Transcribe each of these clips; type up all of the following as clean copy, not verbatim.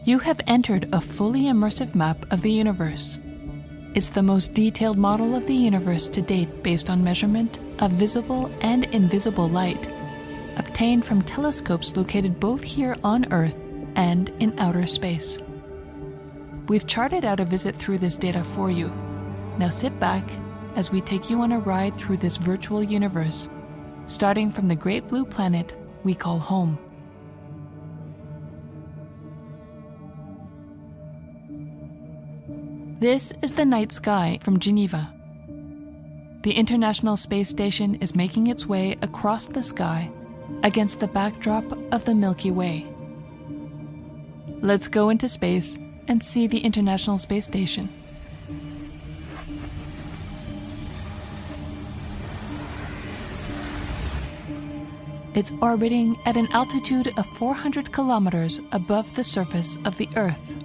You have entered a fully immersive map of the universe. It's the most detailed model of the universe to date based on measurement of visible and invisible light, obtained from telescopes located both here on Earth and in outer space. We've charted out a visit through this data for you. Now sit back as we take you on a ride through this virtual universe, starting from the great blue planet we call home. This is the night sky from Geneva. The International Space Station is making its way across the sky against the backdrop of the Milky Way. Let's go into space and see the International Space Station. It's orbiting at an altitude of 400 kilometers above the surface of the Earth.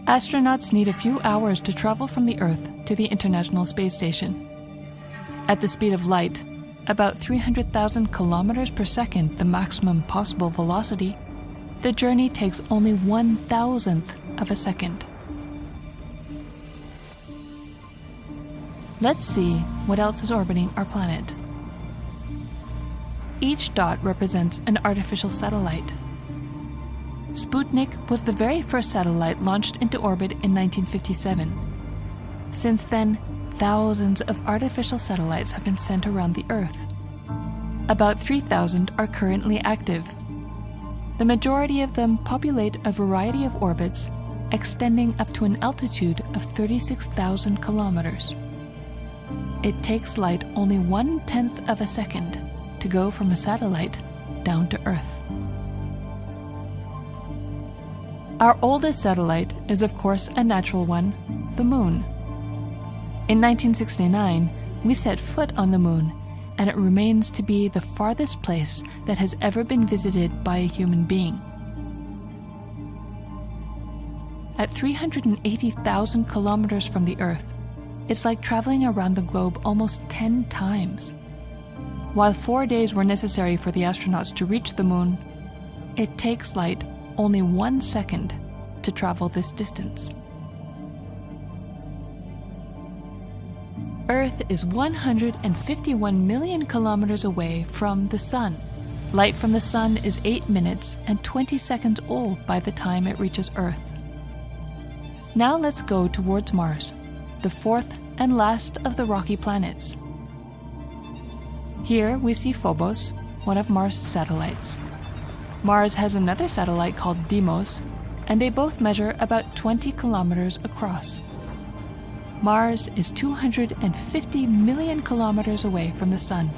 Astronauts need a few hours to travel from the Earth to the International Space Station. At the speed of light, about 300,000 kilometers per second, the maximum possible velocity, the journey takes only 1,000th of a second. Let's see what else is orbiting our planet. Each dot represents an artificial satellite. Sputnik was the very first satellite launched into orbit in 1957. Since then, thousands of artificial satellites have been sent around the Earth. About 3,000 are currently active. The majority of them populate a variety of orbits, extending up to an altitude of 36,000 kilometers. It takes light only 1/10 of a second to go from a satellite down to Earth. Our oldest satellite is, of course, a natural one, the Moon. In 1969, we set foot on the Moon, and it remains to be the farthest place that has ever been visited by a human being. At 380,000 kilometers from the Earth, it's like traveling around the globe almost 10 times. While 4 days were necessary for the astronauts to reach the Moon, it takes light only 1 second to travel this distance. Earth is 151 million kilometers away from the Sun. Light from the Sun is 8 minutes and 20 seconds old by the time it reaches Earth. Now let's go towards Mars, the fourth and last of the rocky planets. Here we see Phobos, one of Mars' satellites. Mars has another satellite called Deimos, and they both measure about 20 kilometers across. Mars is 250 million kilometers away from the Sun.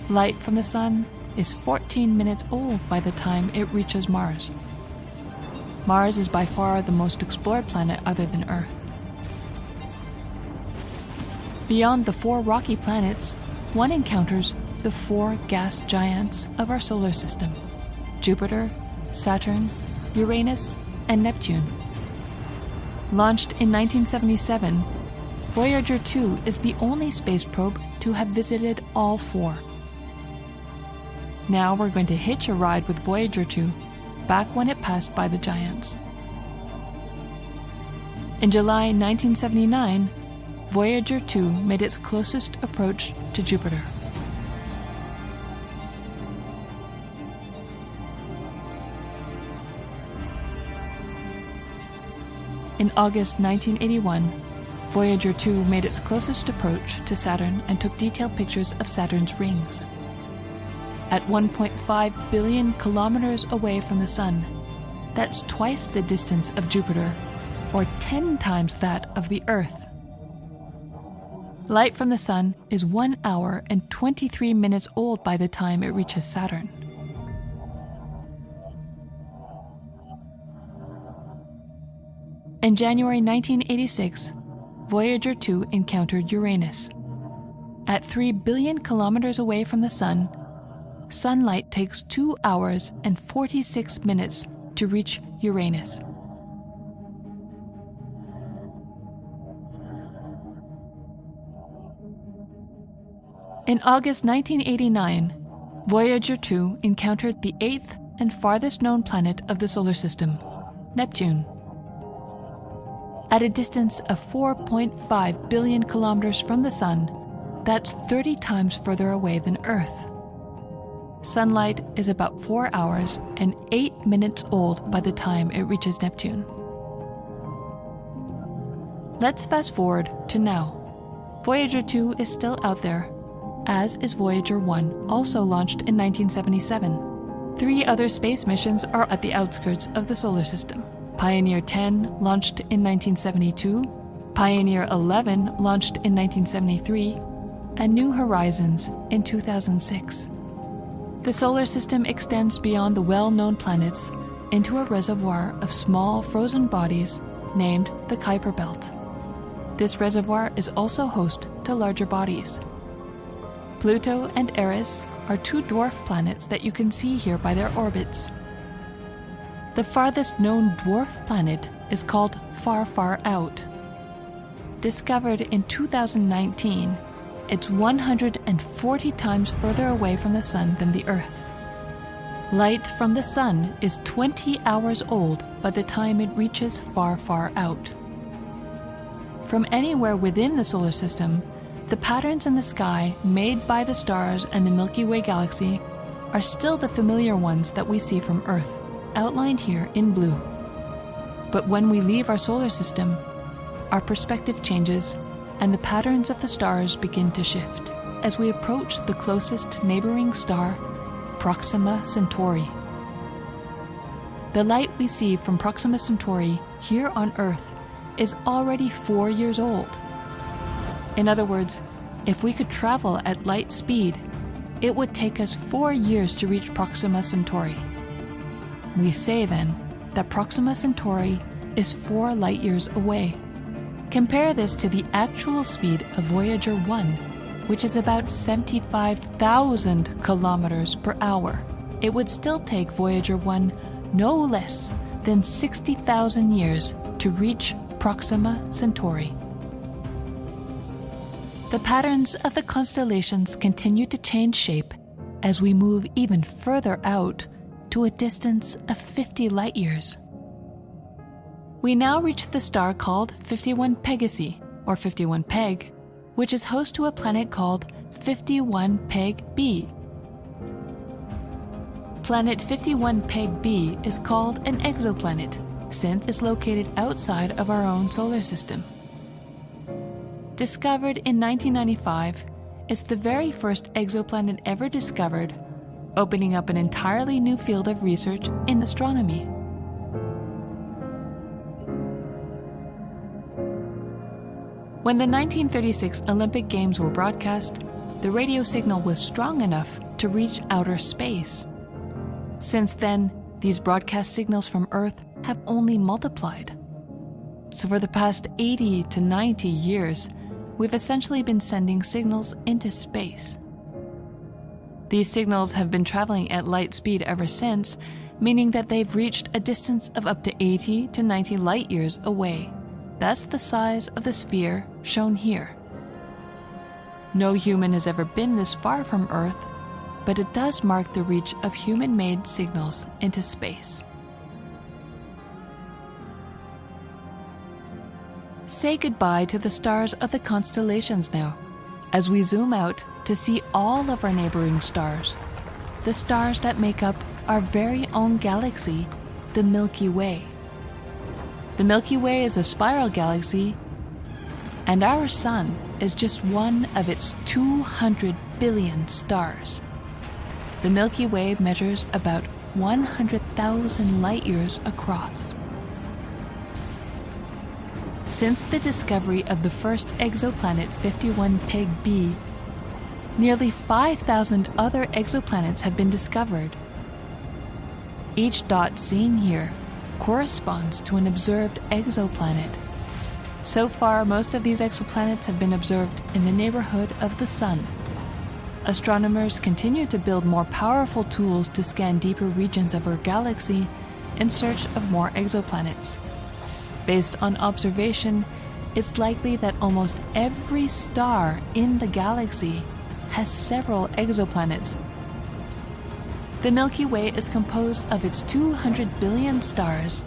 Light from the Sun is 14 minutes old by the time it reaches Mars. Mars is by far the most explored planet other than Earth. Beyond the 4 rocky planets, one encounters the 4 gas giants of our solar system: Jupiter, Saturn, Uranus, and Neptune. Launched in 1977, Voyager 2 is the only space probe to have visited all 4. Now we're going to hitch a ride with Voyager 2 back when it passed by the giants. In July 1979, Voyager 2 made its closest approach to Jupiter. In August 1981, Voyager 2 made its closest approach to Saturn and took detailed pictures of Saturn's rings. At 1.5 billion kilometers away from the Sun, that's twice the distance of Jupiter, or 10 times that of the Earth. Light from the Sun is 1 hour and 23 minutes old by the time it reaches Saturn. In January 1986, Voyager 2 encountered Uranus. At 3 billion kilometers away from the Sun, sunlight takes 2 hours and 46 minutes to reach Uranus. In August 1989, Voyager 2 encountered the 8th and farthest known planet of the solar system, Neptune. At a distance of 4.5 billion kilometers from the Sun, that's 30 times further away than Earth. Sunlight is about 4 hours and 8 minutes old by the time it reaches Neptune. Let's fast forward to now. Voyager 2 is still out there, as is Voyager 1, also launched in 1977. 3 other space missions are at the outskirts of the solar system. Pioneer 10, launched in 1972, Pioneer 11, launched in 1973, and New Horizons in 2006. The solar system extends beyond the well-known planets into a reservoir of small frozen bodies named the Kuiper Belt. This reservoir is also host to larger bodies. Pluto and Eris are 2 dwarf planets that you can see here by their orbits. The farthest known dwarf planet is called Far, Far Out. Discovered in 2019, it's 140 times further away from the Sun than the Earth. Light from the Sun is 20 hours old by the time it reaches Far, Far Out. From anywhere within the solar system, the patterns in the sky made by the stars and the Milky Way galaxy are still the familiar ones that we see from Earth, outlined here in blue. But when we leave our solar system, our perspective changes and the patterns of the stars begin to shift as we approach the closest neighboring star, Proxima Centauri. The light we see from Proxima Centauri here on Earth is already 4 years old. In other words, if we could travel at light speed, it would take us 4 years to reach Proxima Centauri. We say then that Proxima Centauri is 4 light years away. Compare this to the actual speed of Voyager 1, which is about 75,000 kilometers per hour. It would still take Voyager 1 no less than 60,000 years to reach Proxima Centauri. The patterns of the constellations continue to change shape as we move even further out to a distance of 50 light years. We now reach the star called 51 Pegasi, or 51 Peg, which is host to a planet called 51 Peg b. Planet 51 Peg b is called an exoplanet, since it's located outside of our own solar system. Discovered in 1995, it's the very first exoplanet ever discovered, opening up an entirely new field of research in astronomy. When the 1936 Olympic Games were broadcast, the radio signal was strong enough to reach outer space. Since then, these broadcast signals from Earth have only multiplied. So for the past 80 to 90 years, we've essentially been sending signals into space. These signals have been traveling at light speed ever since, meaning that they've reached a distance of up to 80 to 90 light years away. That's the size of the sphere shown here. No human has ever been this far from Earth, but it does mark the reach of human-made signals into space. Say goodbye to the stars of the constellations now, as we zoom out to see all of our neighboring stars, the stars that make up our very own galaxy, the Milky Way. The Milky Way is a spiral galaxy, and our Sun is just one of its 200 billion stars. The Milky Way measures about 100,000 light years across. Since the discovery of the first exoplanet 51 Peg b, nearly 5,000 other exoplanets have been discovered. Each dot seen here corresponds to an observed exoplanet. So far, most of these exoplanets have been observed in the neighborhood of the Sun. Astronomers continue to build more powerful tools to scan deeper regions of our galaxy in search of more exoplanets. Based on observation, it's likely that almost every star in the galaxy has several exoplanets. The Milky Way is composed of its 200 billion stars,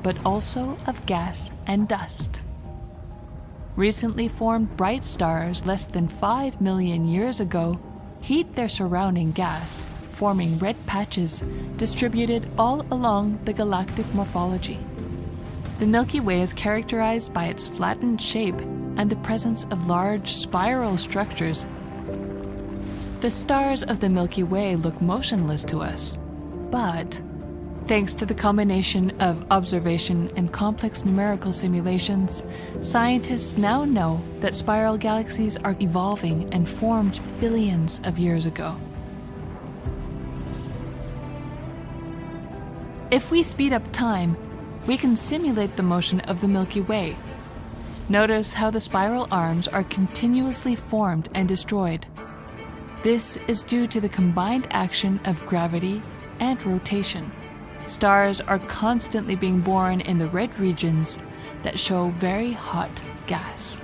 but also of gas and dust. Recently formed bright stars less than 5 million years ago heat their surrounding gas, forming red patches distributed all along the galactic morphology. The Milky Way is characterized by its flattened shape and the presence of large spiral structures. The stars of the Milky Way look motionless to us, but thanks to the combination of observation and complex numerical simulations, scientists now know that spiral galaxies are evolving and formed billions of years ago. If we speed up time, we can simulate the motion of the Milky Way. Notice how the spiral arms are continuously formed and destroyed. This is due to the combined action of gravity and rotation. Stars are constantly being born in the red regions that show very hot gas.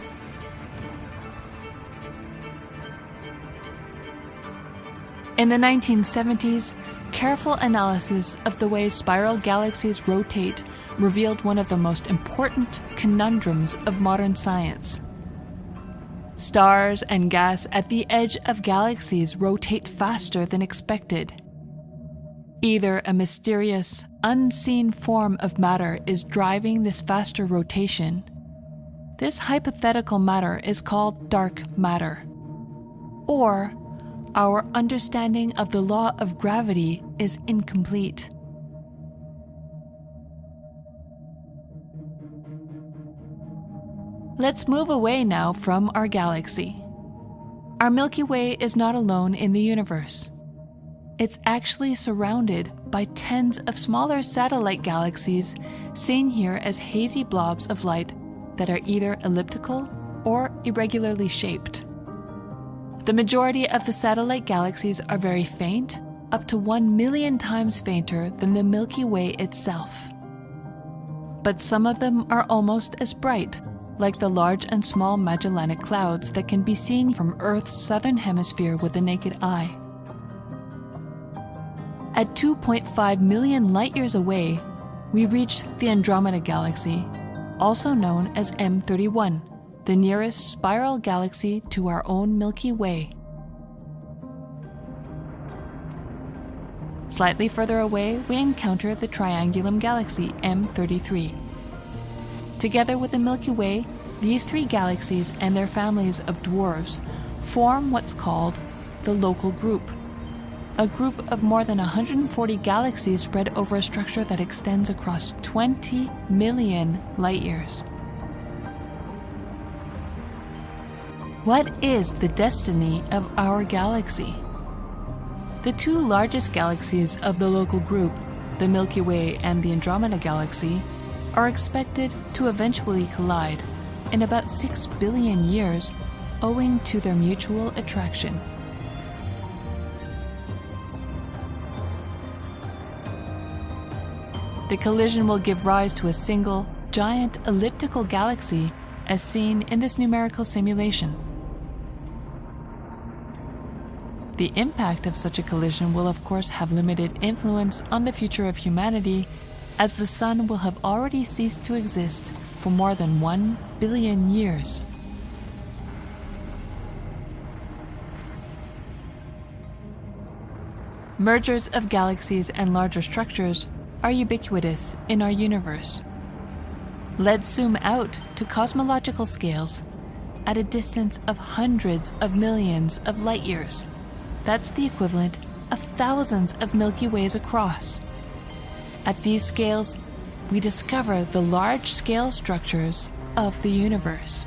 In the 1970s, careful analysis of the way spiral galaxies rotate revealed one of the most important conundrums of modern science. Stars and gas at the edge of galaxies rotate faster than expected. Either a mysterious, unseen form of matter is driving this faster rotation. This hypothetical matter is called dark matter. Or our understanding of the law of gravity is incomplete. Let's move away now from our galaxy. Our Milky Way is not alone in the universe. It's actually surrounded by tens of smaller satellite galaxies, seen here as hazy blobs of light that are either elliptical or irregularly shaped. The majority of the satellite galaxies are very faint, up to 1 million times fainter than the Milky Way itself. But some of them are almost as bright, like the Large and Small Magellanic Clouds that can be seen from Earth's southern hemisphere with the naked eye. At 2.5 million light-years away, we reach the Andromeda Galaxy, also known as M31, the nearest spiral galaxy to our own Milky Way. Slightly further away, we encounter the Triangulum Galaxy M33. Together with the Milky Way, these three galaxies and their families of dwarfs form what's called the local group, a group of more than 140 galaxies spread over a structure that extends across 20 million light-years. What is the destiny of our galaxy? The two largest galaxies of the local group, the Milky Way and the Andromeda Galaxy, are expected to eventually collide in about 6 billion years, owing to their mutual attraction. The collision will give rise to a single, giant elliptical galaxy as seen in this numerical simulation. The impact of such a collision will of course have limited influence on the future of humanity, as the Sun will have already ceased to exist for more than 1 billion years. Mergers of galaxies and larger structures are ubiquitous in our universe. Let's zoom out to cosmological scales at a distance of hundreds of millions of light-years. That's the equivalent of thousands of Milky Ways across. At these scales, we discover the large-scale structures of the universe.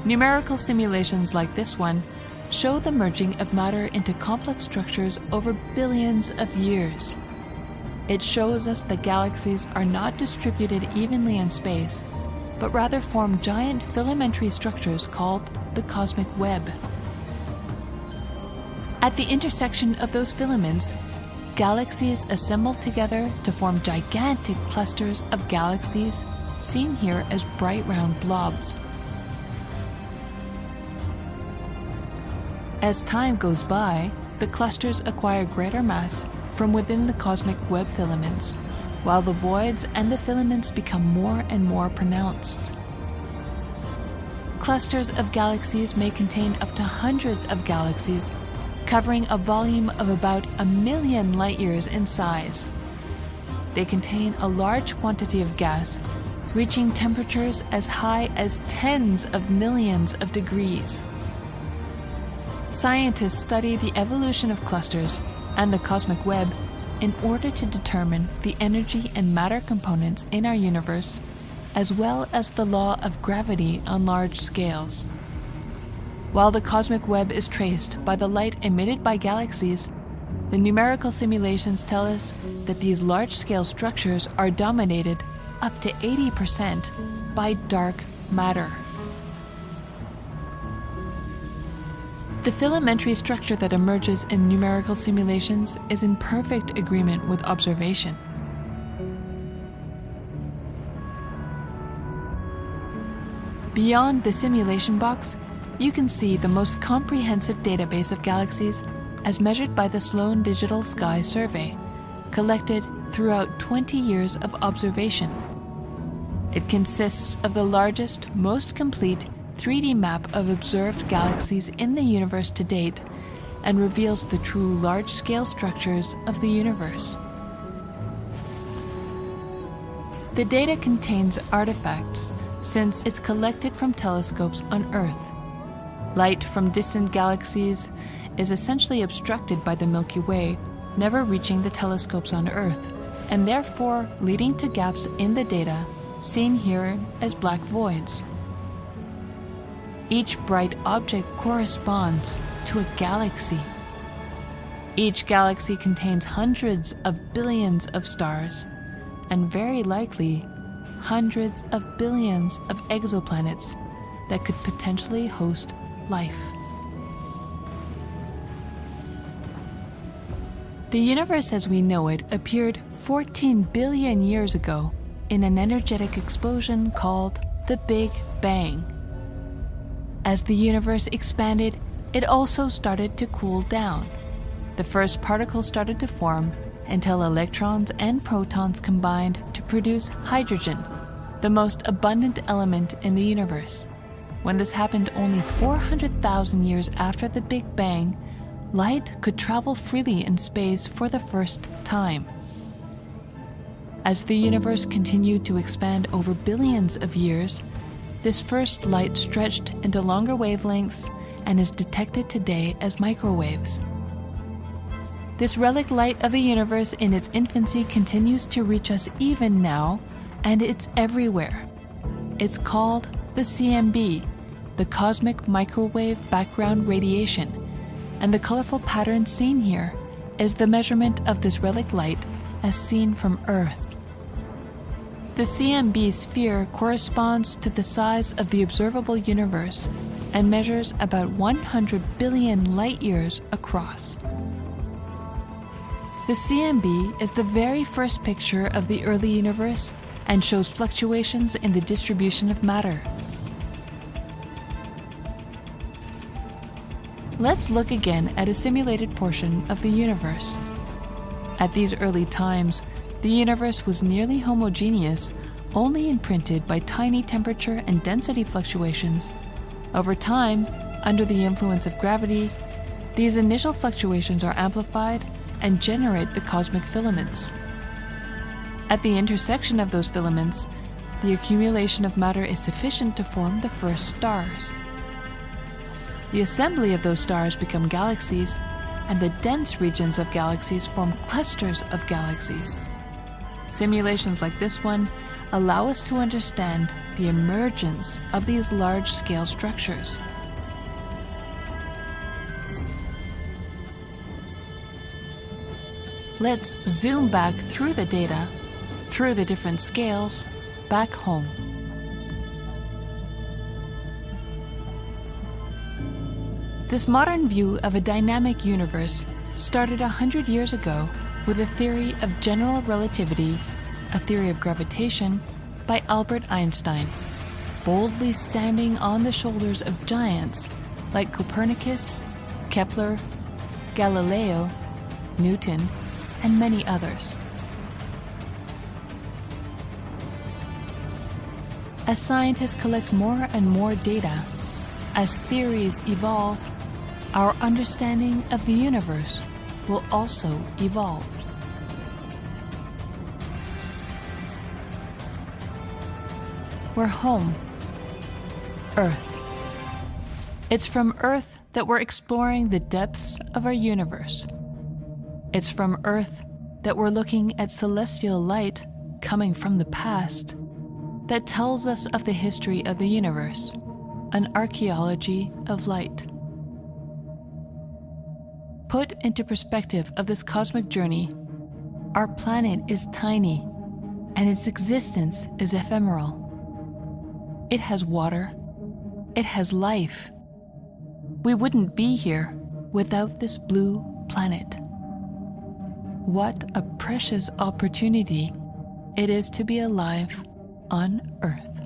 Numerical simulations like this one show the merging of matter into complex structures over billions of years. It shows us that galaxies are not distributed evenly in space, but rather form giant filamentary structures called the cosmic web. At the intersection of those filaments, galaxies assemble together to form gigantic clusters of galaxies, seen here as bright round blobs. As time goes by, the clusters acquire greater mass from within the cosmic web filaments, while the voids and the filaments become more and more pronounced. Clusters of galaxies may contain up to hundreds of galaxies, covering a volume of about 1 million light-years in size. They contain a large quantity of gas, reaching temperatures as high as tens of millions of degrees. Scientists study the evolution of clusters and the cosmic web in order to determine the energy and matter components in our universe, as well as the law of gravity on large scales. While the cosmic web is traced by the light emitted by galaxies, the numerical simulations tell us that these large-scale structures are dominated up to 80% by dark matter. The filamentary structure that emerges in numerical simulations is in perfect agreement with observation. Beyond the simulation box, you can see the most comprehensive database of galaxies as measured by the Sloan Digital Sky Survey, collected throughout 20 years of observation. It consists of the largest, most complete 3D map of observed galaxies in the universe to date and reveals the true large-scale structures of the universe. The data contains artifacts since it's collected from telescopes on Earth. Light from distant galaxies is essentially obstructed by the Milky Way, never reaching the telescopes on Earth, and therefore leading to gaps in the data, seen here as black voids. Each bright object corresponds to a galaxy. Each galaxy contains hundreds of billions of stars, and very likely hundreds of billions of exoplanets that could potentially host life. The universe as we know it appeared 14 billion years ago in an energetic explosion called the Big Bang. As the universe expanded, it also started to cool down. The first particles started to form until electrons and protons combined to produce hydrogen, the most abundant element in the universe. When this happened only 400,000 years after the Big Bang, light could travel freely in space for the first time. As the universe continued to expand over billions of years, this first light stretched into longer wavelengths and is detected today as microwaves. This relic light of the universe in its infancy continues to reach us even now, and it's everywhere. It's called the CMB, the Cosmic Microwave Background Radiation, and the colorful pattern seen here is the measurement of this relic light as seen from Earth. The CMB sphere corresponds to the size of the observable universe and measures about 100 billion light-years across. The CMB is the very first picture of the early universe and shows fluctuations in the distribution of matter. Let's look again at a simulated portion of the universe. At these early times, the universe was nearly homogeneous, only imprinted by tiny temperature and density fluctuations. Over time, under the influence of gravity, these initial fluctuations are amplified and generate the cosmic filaments. At the intersection of those filaments, the accumulation of matter is sufficient to form the first stars. The assembly of those stars become galaxies, and the dense regions of galaxies form clusters of galaxies. Simulations like this one allow us to understand the emergence of these large-scale structures. Let's zoom back through the data, through the different scales, back home. This modern view of a dynamic universe started 100 years ago with a theory of general relativity, a theory of gravitation, by Albert Einstein, boldly standing on the shoulders of giants like Copernicus, Kepler, Galileo, Newton, and many others. As scientists collect more and more data, as theories evolve, our understanding of the universe will also evolve. We're home, Earth. It's from Earth that we're exploring the depths of our universe. It's from Earth that we're looking at celestial light coming from the past that tells us of the history of the universe, an archaeology of light. Put into perspective of this cosmic journey, our planet is tiny and its existence is ephemeral. It has water, it has life. We wouldn't be here without this blue planet. What a precious opportunity it is to be alive on Earth.